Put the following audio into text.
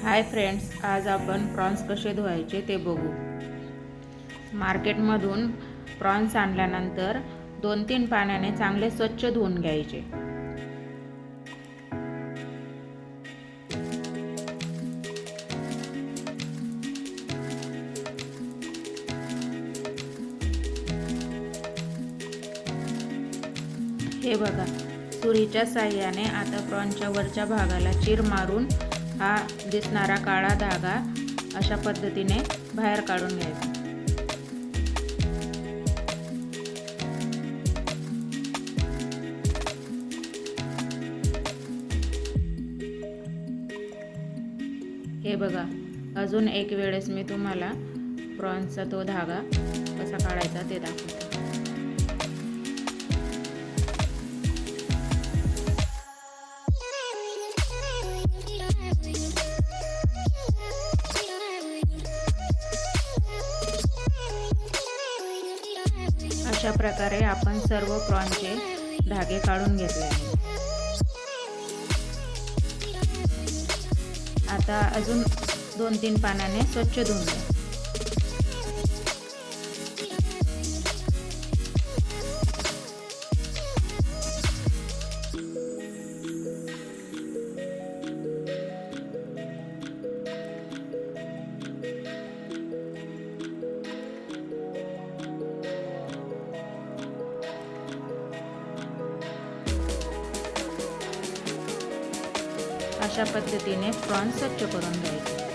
Hi friends, आज आपण prawns कसे धुवायचे ते बघू। मार्केटमधून प्रॉन्स आणल्यानंतर 2-3 पाण्याने चांगले स्वच्छ धुवून घ्यायचे। हे बघा, सुरीच्या साहाय्याने आता प्रॉन्सच्या वरच्या भागाला चीर मारून हा दिसणारा काळा धागा अशा पद्धतीने बाहेर काढून घ्यायचा। हे बघा, अजून एक वेळेस मी तुम्हाला प्रॉन्सचा तो धागा कसा काढायचा ते दाखवते। अशा प्रकारे आपण सर्व प्रॉन्सचे धागे काढून घेतले आहेत। आता अजून 2-3 पाण्याने स्वच्छ धुवून घ्या। अशा पद्धतीने प्रॉन्स स्वच्छ करून घ्यायचे।